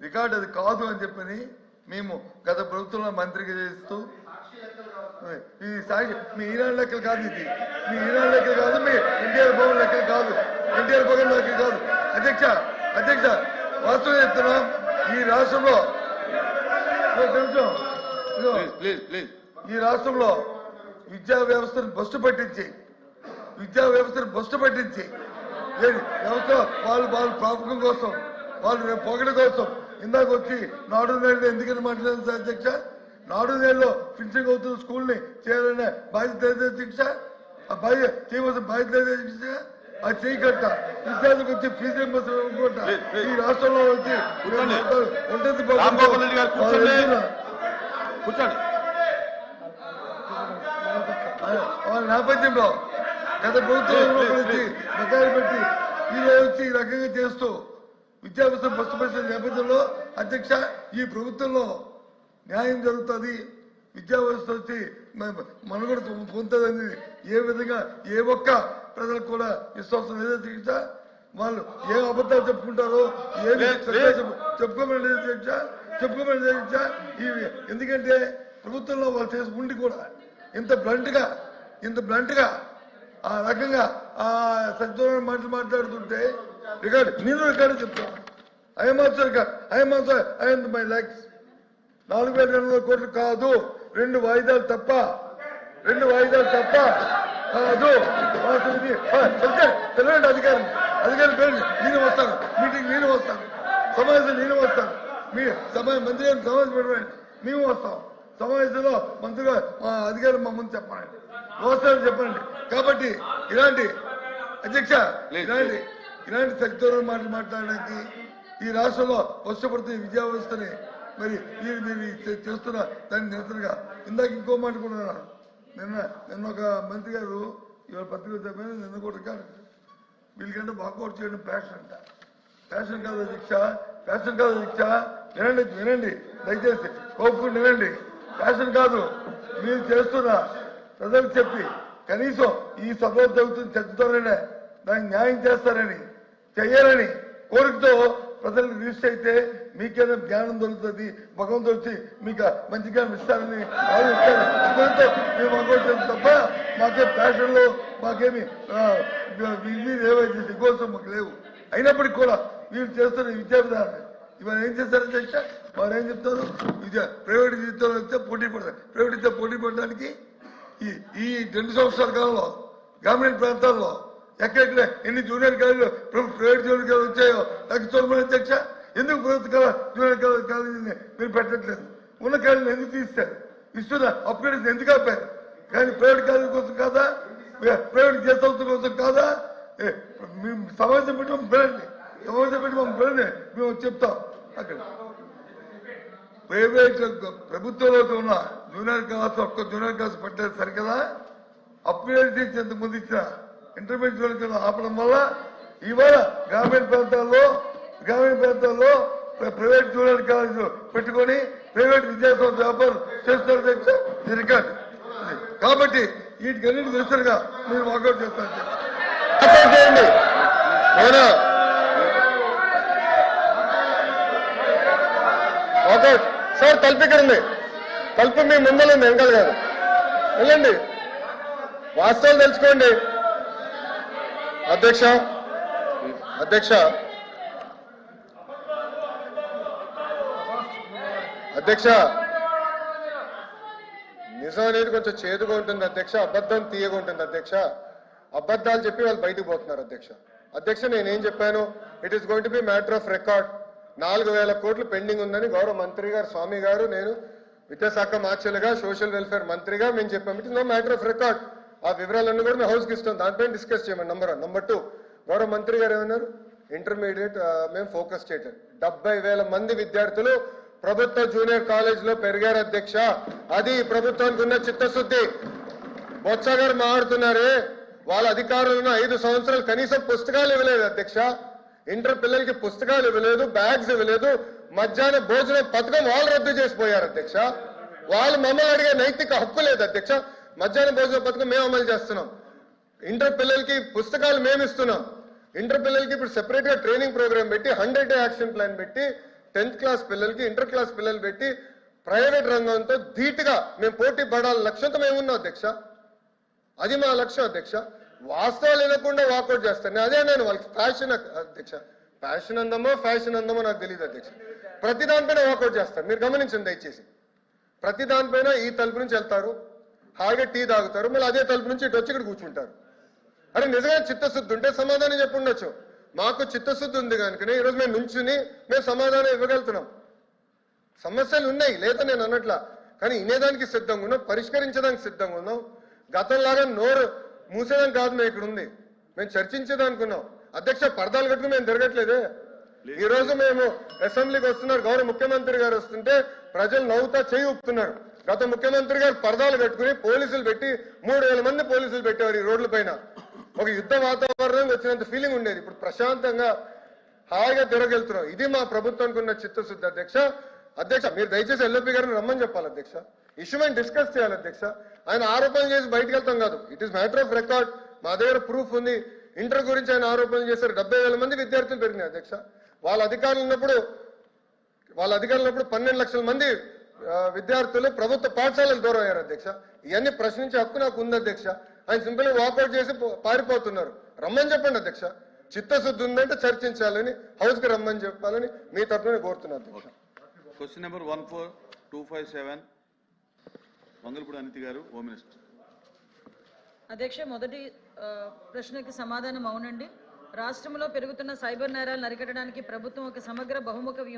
Record అది కాదు అని చెప్పని మేము గత ప్రభుత్వంలో మంత్రికి చేస్తూ ఈ సాక్షి మీ ఈనాడు లెక్కలు కాదు, ఇది మీ ఈనాడు లెక్కలు కాదు, మీ ఎన్టీఆర్ భవన్ లెక్కలు కాదు, ఎన్టీఆర్ భవన్ లెక్కలు కాదు. అధ్యక్ష వాస్తవం చెప్తున్నాం. ఈ రాష్ట్రంలో విద్యా వ్యవస్థను బస్టు పట్టించి వ్యవస్థ వాళ్ళు ప్రాపకం కోసం, వాళ్ళు పొగడ కోసం ఇందాక వచ్చి నాడు నేడు ఎందుకని మాట్లాడారు సార్ అధ్యక్ష? నాడు నేడులో ఫినిషింగ్ అవుతున్న స్కూల్ని చేయాలనే బాధ్యత అధ్యక్ష, ఆ చేయవలసిన బాధ్యత అధ్యక్ష. అది చేయకట్ట విద్యార్థులకు వచ్చి ఫీజు రింబర్స్మెంట్ ఈ రాష్ట్రంలో వచ్చి ఉంటుంది. వాళ్ళ నేపథ్యంలో గత ప్రభుత్వంలో వచ్చి బకాయిలు పెట్టి ఈరోజు వచ్చి ఈ రకంగా చేస్తూ విద్యావ్యవస్థ బస్సుపరిచిన నేపథ్యంలో అధ్యక్ష ఈ ప్రభుత్వంలో న్యాయం జరుగుతుంది, విద్యా వ్యవస్థ వచ్చి మనుగడ పొందుతుందని ఏ విధంగా ఏ ఒక్క ప్రజలకు కూడా విశ్వాసం లేదో అధ్యక్ష. వాళ్ళు ఏ అబద్ధాలు చెప్పుకుంటారో ఏమి చెప్పుకోమని అధ్యక్ష. ఎందుకంటే ప్రభుత్వంలో వాళ్ళు చేసి ఉండి కూడా ఇంత బ్లంట్ గా ఆ రకంగా ఆ సత్యనారాయణ మాటలు మాట్లాడుతుంటే నేను రికార్డు చెప్తాను. మై లైక్స్ 4,200 కోట్లు కాదు, 2 వాయిదాలు తప్ప కాదు. తెలియండి అధికారం పేరు నేను వస్తాను, మీటింగ్ నేను వస్తాను, సమావేశం నేను వస్తాను, మీ మంత్రి గారిని సమావేశం పెట్టండి, మేము వస్తాం. సమావేశంలో మంత్రిగా మా అధికారులు మా ముందు చెప్పండి, వస్తారని చెప్పండి. కాబట్టి ఇలాంటి అధ్యక్ష ఇలాంటి సత్యనారాయణ మాటలు మాట్లాడడానికి ఈ రాష్ట్రంలో కష్టపడుతున్న విద్యా వ్యవస్థని మరి మీరు చేస్తున్న దాన్ని నిరసనగా ఇందాక ఇంకో మాట కూడా నిన్న ఒక మంత్రి గారు ఇవాళ పత్రిక చెప్పాను, నిన్న కూడా రికార్డు వీళ్ళకంటే వాకౌట్ చేయడం ప్యాషన్ కాదు అధ్యక్ష. వినండి దయచేసి కోపుకుని వినండి. ప్యాషన్ కాదు, మీరు చేస్తున్న ప్రజలకు చెప్పి కనీసం ఈ సభలో జరుగుతున్న చర్చతోనే దానికి న్యాయం చెయ్యాలని కోరికతో ప్రజలకు రిజిస్టర్ అయితే మీకేదో జ్ఞానం దొరుకుతుంది, భగవంతుడు వచ్చి మీకు మంచి జ్ఞానం ఇస్తారని మేము అనుకుంటాం తప్ప మాకే ప్యాషన్లో మాకేమి ఏవైతే కోసం మాకు లేవు. అయినప్పటికీ కూడా వీళ్ళు చేస్తున్న విద్యా విధానం ఇవాళ ఏం చేస్తారు అధ్యక్ష? వారు ఏం చెప్తారు? ప్రైవేట్ విద్యలో వస్తే పోటీ పడతారు. ప్రైవేట్ విద్య పోటీ పడడానికి ఈ 2 సంవత్సరాల కాలంలో గ్రామీణ ప్రాంతాల్లో ఎక్కడెక్కడ ఎన్ని జూనియర్ కాలేజీలు ప్రైవేట్ జూనియర్ కాలేజీలు వచ్చాయో తగ్గించుకోమని అధ్యక్ష. ఎందుకు ప్రభుత్వ జూనియర్ కాలేజీని మీరు పెట్టట్లేదు? ఉన్న కాలేజీని ఎందుకు తీస్తారు? ఇస్తున్న అప్గ్రేడేషన్ ఎందుకు ఆపారు? కానీ ప్రైవేట్ కాలేజీ కోసం కాదా, ప్రైవేట్ విద్యా సంస్థ కోసం కాదా? సమావేశం పెట్టి పిలండి, మేము చెప్తాం. అక్కడ ప్రైవేట్ ప్రభుత్వంలోకి ఉన్న జూనియర్ క్లాస్ ఒక్క జూనియర్ క్లాస్ పెట్టలేదు సరికదా? అప్గ్రేడ్ చేసేంత ముందు ఇచ్చిన ఇంటర్మీడియట్ జూనియర్ ఆపడం వల్ల ఇవాళ గ్రామీణ ప్రాంతాల్లో ప్రైవేట్ జూనియర్ కాలేజీలు పెట్టుకొని ప్రైవేట్ విద్యాసంస్థ వ్యాపారం చేస్తున్నారు రికార్డు. కాబట్టి వీటికన్నింటి నిరసనగా మీరు వాకౌట్ చేస్తారు. సార్ తలుపు ఇక్కడ ఉంది, తలుపు మీ ముందర ఉంది, వెనకాల కాదు. వెళ్ళండి, వాస్తవాలు తెలుసుకోండి. అధ్యక్ష నిజం అనేది కొంచెం చేదుగా ఉంటుంది అధ్యక్ష, అబద్ధం తీయగా ఉంటుంది అధ్యక్ష. అబద్ధాలు చెప్పి వాళ్ళు బయటకు పోతున్నారు అధ్యక్ష. నేనేం చెప్పాను? It is going to be matter of record. 4,000 కోట్లు పెండింగ్ ఉందని గౌరవ మంత్రి గారు స్వామి గారు, నేను విద్యాశాఖ మార్చలుగా సోషల్ వెల్ఫేర్ మంత్రిగా మేము చెప్పాము. It is no matter of record. ఆ వివరాలన్నీ కూడా మేము హౌస్కి ఇస్తాం, దానిపైన డిస్కస్ చేయమని. నంబర్ 1. నంబర్ 2, గౌరవ మంత్రి గారు ఏమన్నారు? ఇంటర్మీడియట్ మేము ఫోకస్ చేయటం. 70,000 మంది విద్యార్థులు ప్రభుత్వ జూనియర్ కాలేజీలో పెరిగారు అధ్యక్ష. అది ప్రభుత్వానికి ఉన్న చిత్తశుద్ధి. బొత్స గారు మాట్లాడుతున్నారే, వాళ్ళ అధికారులు ఉన్న 5 సంవత్సరాలు కనీసం పుస్తకాలు ఇవ్వలేదు అధ్యక్ష. ఇంటర్ పిల్లలకి పుస్తకాలు ఇవ్వలేదు, బ్యాగ్స్ ఇవ్వలేదు, మధ్యాహ్న భోజన పథకం వాళ్ళు రద్దు చేసిపోయారు అధ్యక్ష. వాళ్ళు మమ్మల్ని అడిగే నైతిక హక్కు లేదు అధ్యక్ష. మధ్యాహ్న భోజన పథకం మేము అమలు చేస్తున్నాం, ఇంటర్ పిల్లలకి పుస్తకాలు మేము ఇస్తున్నాం. ఇంటర్ పిల్లలకి ఇప్పుడు సెపరేట్ గా ట్రైనింగ్ ప్రోగ్రామ్ పెట్టి 100-day యాక్షన్ ప్లాన్ పెట్టి 10th క్లాస్ పిల్లలకి ఇంటర్ క్లాస్ పిల్లలు పెట్టి ప్రైవేట్ రంగంతో ధీటుగా మేము పోటీ పడాలి లక్ష్యంతో మేము ఉన్నాం అధ్యక్ష. అది మా లక్ష్యం అధ్యక్ష. వాస్తవాలు వినకుండా వాకౌట్ చేస్తాను. అదే నేను వాళ్ళకి ఫ్యాషన్ అధ్యక్ష, ఫ్యాషన్ అందమో ఫ్యాషన్ అందమో నాకు తెలియదు అధ్యక్ష. ప్రతి దానిపైన వాకౌట్ చేస్తారు. మీరు గమనించండి దయచేసి. ప్రతి దానిపైన ఈ తలుపు నుంచి వెళ్తారు, హాయిగా టీ తాగుతారు, మళ్ళీ అదే తలుపు నుంచి ఇటు వచ్చి ఇక్కడ కూర్చుంటారు. అరే నిజంగా చిత్తశుద్ధి ఉంటే సమాధానం చెప్పి ఉండొచ్చు. మాకు చిత్తశుద్ధి ఉంది కనుకనే ఈరోజు మేము నుంచుని మేము సమాధానం ఇవ్వగలుగుతున్నాం. సమస్యలు ఉన్నాయి లేదా నేను అన్నట్లా, కానీ వినేదానికి సిద్ధంగా ఉన్నాం, పరిష్కరించడానికి సిద్ధంగా ఉన్నాం. గతంలాగా నోరు మూసేదానికి కాదు మేము ఇక్కడ ఉంది, మేము చర్చించేదానికి ఉన్నాం. అధ్యక్ష పరదాలు కట్టుకుని మేము తిరగట్లేదే. ఈ రోజు మేము అసెంబ్లీకి వస్తున్నారు, గౌరవ ముఖ్యమంత్రి గారు వస్తుంటే ప్రజలు నవ్వుతా చేయి ఊపుతున్నారు. గత ముఖ్యమంత్రి గారు పరదాలు కట్టుకుని పోలీసులు పెట్టి 3000 మంది పోలీసులు పెట్టేవారు ఈ రోడ్ల పైన. ఒక యుద్ధ వాతావరణం వచ్చినంత ఫీలింగ్ ఉండేది. ఇప్పుడు ప్రశాంతంగా హాయిగా తిరగెళ్తున్నాం. ఇది మా ప్రభుత్వానికి ఉన్న చిత్తశుద్ధి అధ్యక్ష. అధ్యక్ష మీరు దయచేసి ఎల్ఓపి గారిని రమ్మని చెప్పాలి అధ్యక్ష. ఇష్యూ మేము డిస్కస్ చేయాలి అధ్యక్ష. ఆయన ఆరోపణలు చేసి బయటకు వెళ్తాం కాదు. It is matter of record. మా దగ్గర ప్రూఫ్ ఉంది. ఇంటర్ గురించి ఆయన ఆరోపణలు చేశారు. 70,000 మంది విద్యార్థులు పెరిగినాయి అధ్యక్ష. వాళ్ళ అధికారులు ఉన్నప్పుడు 12 లక్షల మంది విద్యార్థులు ప్రభుత్వ పాఠశాలకు దూరం అయ్యారు అధ్యక్ష. ఇవన్నీ ప్రశ్నించే హక్కు నాకు ఉంది అధ్యక్ష. ఆయన సింపుల్ గా వాకౌట్ చేసి పారిపోతున్నారు. రమ్మని చెప్పండి అధ్యక్ష. చిత్తశుద్ధి ఉందంటే చర్చించాలని, హౌస్ కి రమ్మని చెప్పాలని మీ తరఫున కోరుతున్నాను అధ్యక్ష. క్వశ్చన్ నెంబర్ 14257 మంగళపూడి అనితి గారు, హోమ్ మినిస్టర్. అధ్యక్ష మొదటి ప్రశ్నకి సమాధానం అవునండి. రాష్ట్రంలో పెరుగుతున్న సైబర్ నేరాలను అరికట్టడానికి ప్రభుత్వం ఒక సమగ్ర బహుముఖ వ్యూహాన్ని